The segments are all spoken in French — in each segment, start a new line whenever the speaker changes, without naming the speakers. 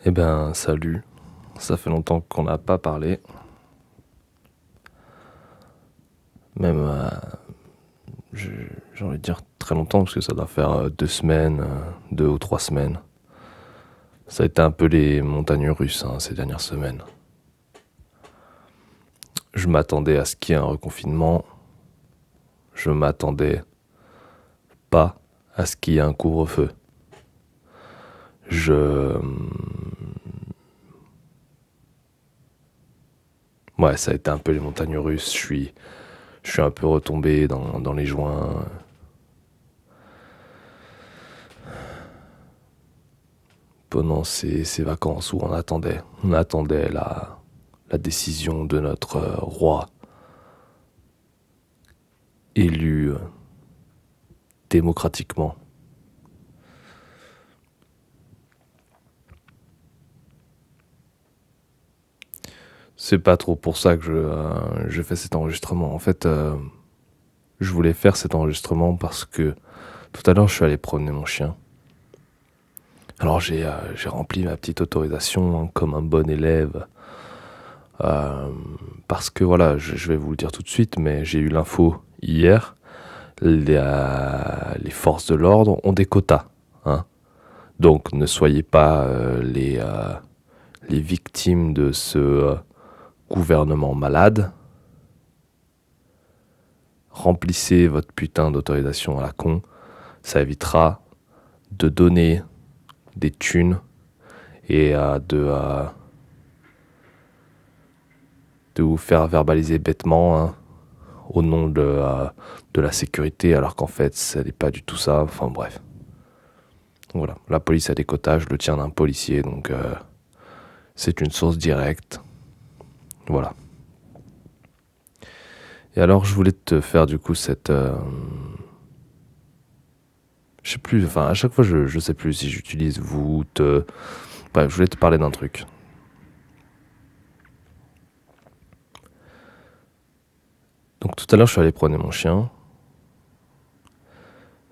Eh ben, salut. Ça fait longtemps qu'on n'a pas parlé. Même, j'ai envie de dire très longtemps, parce que ça doit faire 2 semaines, 2 ou 3 semaines. Ça a été un peu les montagnes russes ces dernières semaines. Je m'attendais à ce qu'il y ait un reconfinement. Je m'attendais pas à ce qu'il y ait un couvre-feu. Ouais, ça a été un peu les montagnes russes. Je suis un peu retombé dans les joints. Pendant ces vacances où on attendait la décision de notre roi élu démocratiquement. C'est pas trop pour ça que je fais cet enregistrement. En fait, je voulais faire cet enregistrement parce que tout à l'heure, je suis allé promener mon chien. Alors j'ai rempli ma petite autorisation comme un bon élève. Parce que voilà, je vais vous le dire tout de suite, mais j'ai eu l'info hier. Les forces de l'ordre ont des quotas. Hein. Donc ne soyez pas les victimes de ce gouvernement malade. Remplissez votre putain d'autorisation à la con. Ça évitera de donner des thunes et de vous faire verbaliser bêtement au nom de la sécurité, alors qu'en fait, ça n'est pas du tout ça. Enfin bref. Voilà, la police a des quotas, je le tiens d'un policier, donc c'est une source directe. Voilà. Et alors, je voulais te faire du coup cette... je sais plus, enfin, à chaque fois, je sais plus si j'utilise vous, te... Bref, je voulais te parler d'un truc. Donc tout à l'heure, je suis allé promener mon chien.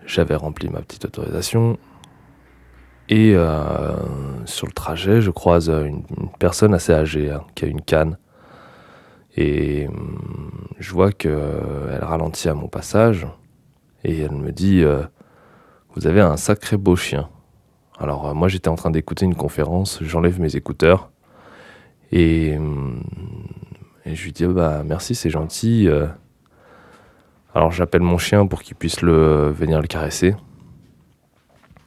J'avais rempli ma petite autorisation. Et sur le trajet, je croise une personne assez âgée qui a une canne. Et je vois qu'elle ralentit à mon passage. Et elle me dit vous avez un sacré beau chien. Alors moi j'étais en train d'écouter une conférence, j'enlève mes écouteurs. Et je lui dis bah merci, c'est gentil. Alors j'appelle mon chien pour qu'il puisse venir le caresser.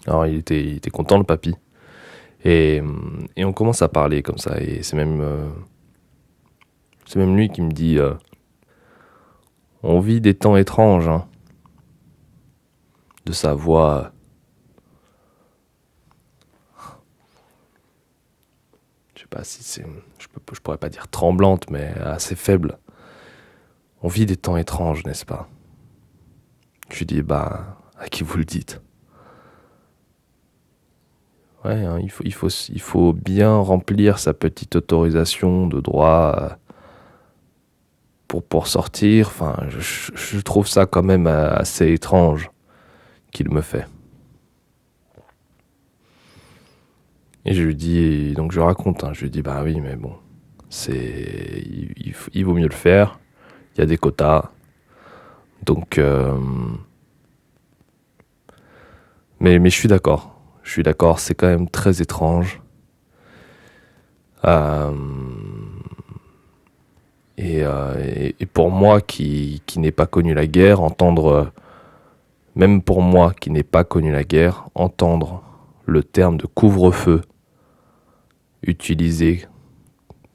Alors il était content le papy. Et on commence à parler comme ça. Et c'est même lui qui me dit on vit des temps étranges. Hein. De sa voix. Je sais pas si c'est. Je pourrais pas dire tremblante, mais assez faible. On vit des temps étranges, n'est-ce pas? Je lui dis bah à qui vous le dites? Ouais, hein, il faut bien remplir sa petite autorisation de droit pour sortir. Enfin, je trouve ça quand même assez étrange qu'il me fait. Et je lui dis, donc je raconte, je lui dis bah oui, mais bon, il vaut mieux le faire. Il y a des quotas, donc. Mais je suis d'accord. Je suis d'accord, c'est quand même très étrange. Et pour moi qui n'ai pas connu la guerre, même pour moi qui n'ai pas connu la guerre, entendre le terme de couvre-feu utilisé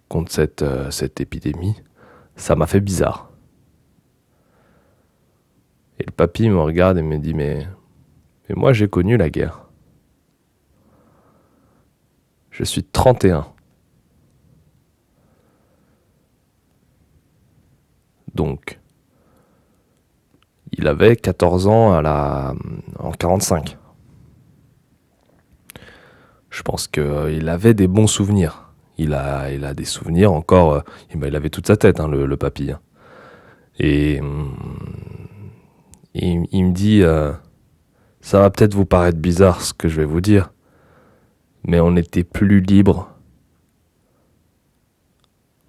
contre cette épidémie, ça m'a fait bizarre. Et le papy me regarde et me dit mais moi j'ai connu la guerre. Je suis 31. Donc, il avait 14 ans en 45. Je pense qu'il avait des bons souvenirs. Il a des souvenirs encore. Il avait toute sa tête, le papy. Et il me dit ça va peut-être vous paraître bizarre ce que je vais vous dire, mais on était plus libre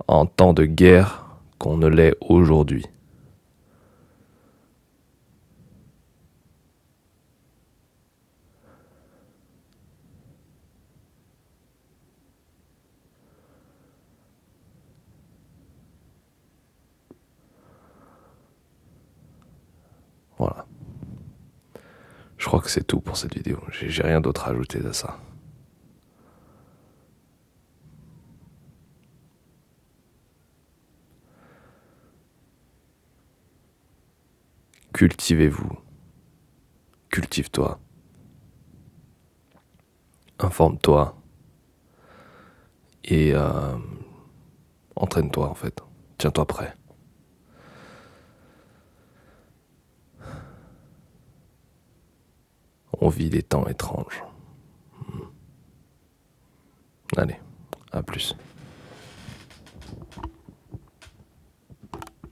en temps de guerre qu'on ne l'est aujourd'hui. Voilà. Je crois que c'est tout pour cette vidéo. J'ai rien d'autre à ajouter à ça. Cultivez-vous. Cultive-toi. Informe-toi. Et entraîne-toi en fait. Tiens-toi prêt. On vit des temps étranges. Allez, à plus.